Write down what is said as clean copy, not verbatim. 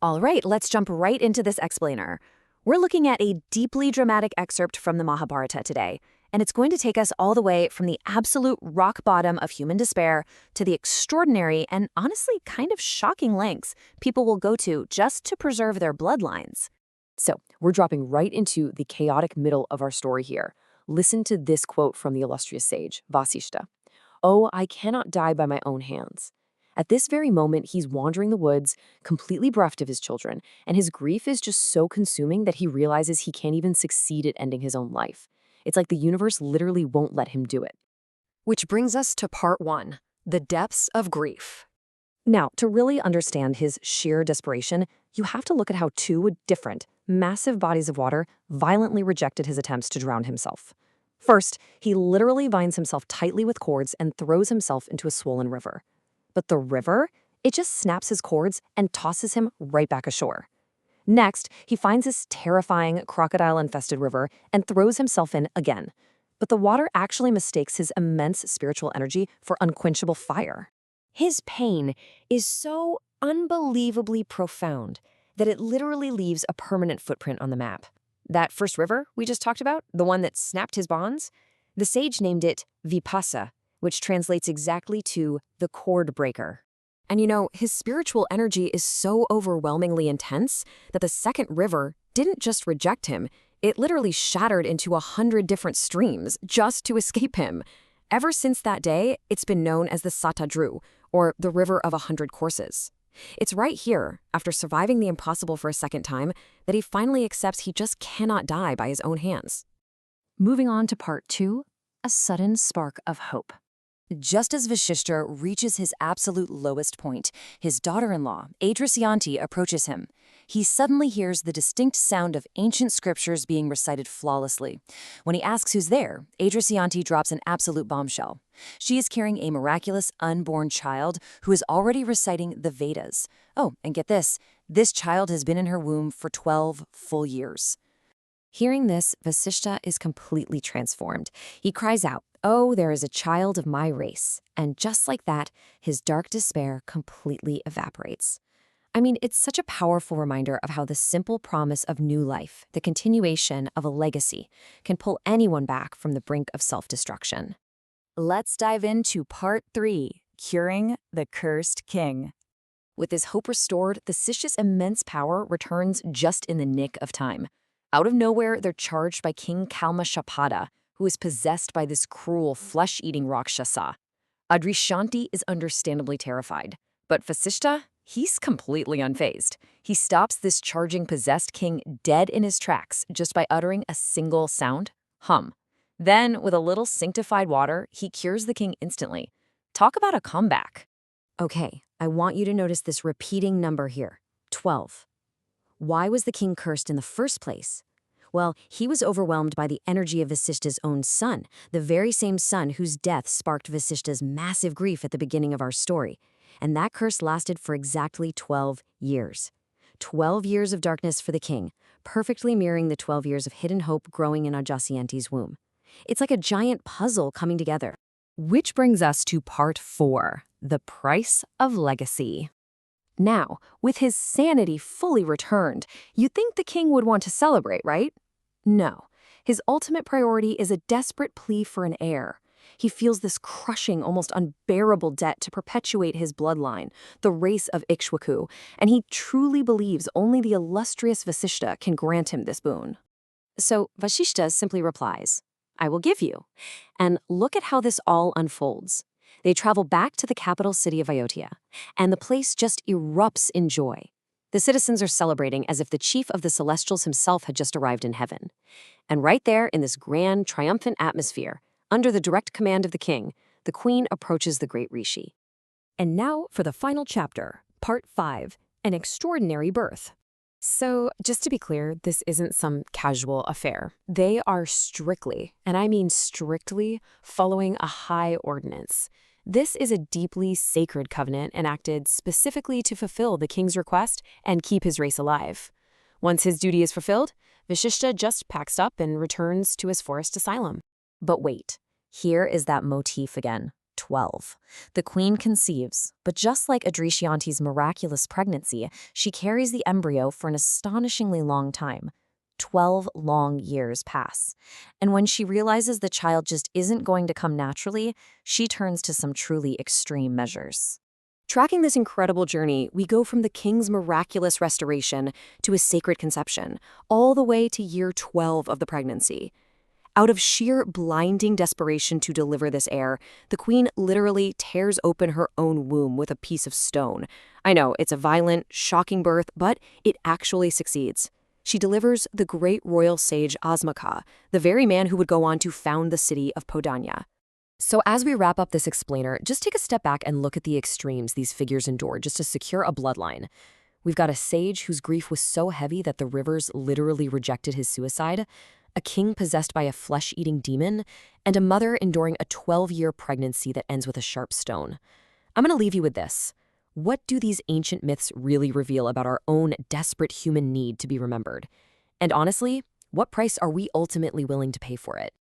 All right, let's jump right into this explainer. We're looking at a deeply dramatic excerpt from the Mahabharata today, and it's going to take us all the way from the absolute rock bottom of human despair to the extraordinary and honestly kind of shocking lengths people will go to just to preserve their bloodlines. So, we're dropping right into the chaotic middle of our story here. Listen to this quote from the illustrious sage, Vasishtha. "Oh, I cannot die by my own hands." At this very moment, he's wandering the woods, completely bereft of his children, and his grief is just so consuming that he realizes he can't even succeed at ending his own life. It's like the universe literally won't let him do it. Which brings us to part one, the depths of grief. Now, to really understand his sheer desperation, you have to look at how two different, massive bodies of water violently rejected his attempts to drown himself. First, he literally binds himself tightly with cords and throws himself into a swollen river. But the river, it just snaps his cords and tosses him right back ashore. Next, he finds this terrifying crocodile-infested river and throws himself in again. But the water actually mistakes his immense spiritual energy for unquenchable fire. His pain is so unbelievably profound that it literally leaves a permanent footprint on the map. That first river we just talked about, the one that snapped his bonds, the sage named it Vipasa, which translates exactly to the cord breaker. And you know, his spiritual energy is so overwhelmingly intense that the second river didn't just reject him, it literally shattered into 100 different streams just to escape him. Ever since that day, it's been known as the Satadru, or the River of 100 Courses. It's right here, after surviving the impossible for a second time, that he finally accepts he just cannot die by his own hands. Moving on to part two, a sudden spark of hope. Just as Vasishtha reaches his absolute lowest point, his daughter-in-law, Adrisyanti, approaches him. He suddenly hears the distinct sound of ancient scriptures being recited flawlessly. When he asks who's there, Adrisyanti drops an absolute bombshell. She is carrying a miraculous unborn child who is already reciting the Vedas. Oh, and get this child has been in her womb for 12 full years. Hearing this, Vasishtha is completely transformed. He cries out, "Oh, there is a child of my race." And just like that, his dark despair completely evaporates. I mean, it's such a powerful reminder of how the simple promise of new life, the continuation of a legacy, can pull anyone back from the brink of self-destruction. Let's dive into part three, curing the cursed king. With his hope restored, the Sishya's immense power returns just in the nick of time. Out of nowhere, they're charged by King Kalmashapada, who is possessed by this cruel, flesh-eating Rakshasa. Adrisyanti is understandably terrified, but Vasishtha, he's completely unfazed. He stops this charging possessed king dead in his tracks just by uttering a single sound, hum. Then, with a little sanctified water, he cures the king instantly. Talk about a comeback. Okay, I want you to notice this repeating number here, 12. Why was the king cursed in the first place? Well, he was overwhelmed by the energy of Vasishtha's own son, the very same son whose death sparked Vasishtha's massive grief at the beginning of our story. And that curse lasted for exactly 12 years. 12 years of darkness for the king, perfectly mirroring the 12 years of hidden hope growing in Adrisyanti's womb. It's like a giant puzzle coming together. Which brings us to part four, the price of legacy. Now, with his sanity fully returned, you'd think the king would want to celebrate, right? No. His ultimate priority is a desperate plea for an heir. He feels this crushing, almost unbearable debt to perpetuate his bloodline, the race of Ikshvaku, and he truly believes only the illustrious Vasishtha can grant him this boon. So Vasishtha simply replies, "I will give you." And look at how this all unfolds. They travel back to the capital city of Ayodhya, and the place just erupts in joy. The citizens are celebrating as if the chief of the Celestials himself had just arrived in heaven. And right there in this grand, triumphant atmosphere, under the direct command of the king, the queen approaches the great rishi. And now for the final chapter, part 5, an extraordinary birth. So, just to be clear, this isn't some casual affair. They are strictly, and I mean strictly, following a high ordinance. This is a deeply sacred covenant enacted specifically to fulfill the king's request and keep his race alive. Once his duty is fulfilled, Vasishtha just packs up and returns to his forest asylum. But wait, here is that motif again. 12. The queen conceives, but just like Adrisyanti's miraculous pregnancy, she carries the embryo for an astonishingly long time. 12 long years pass. And when she realizes the child just isn't going to come naturally, she turns to some truly extreme measures. Tracking this incredible journey, we go from the king's miraculous restoration to his sacred conception, all the way to year 12 of the pregnancy. Out of sheer blinding desperation to deliver this heir, the queen literally tears open her own womb with a piece of stone. I know, it's a violent, shocking birth, but it actually succeeds. She delivers the great royal sage Asmaka, the very man who would go on to found the city of Paudanya. So as we wrap up this explainer, just take a step back and look at the extremes these figures endured just to secure a bloodline. We've got a sage whose grief was so heavy that the rivers literally rejected his suicide, a king possessed by a flesh-eating demon, and a mother enduring a 12-year pregnancy that ends with a sharp stone. I'm going to leave you with this. What do these ancient myths really reveal about our own desperate human need to be remembered? And honestly, what price are we ultimately willing to pay for it?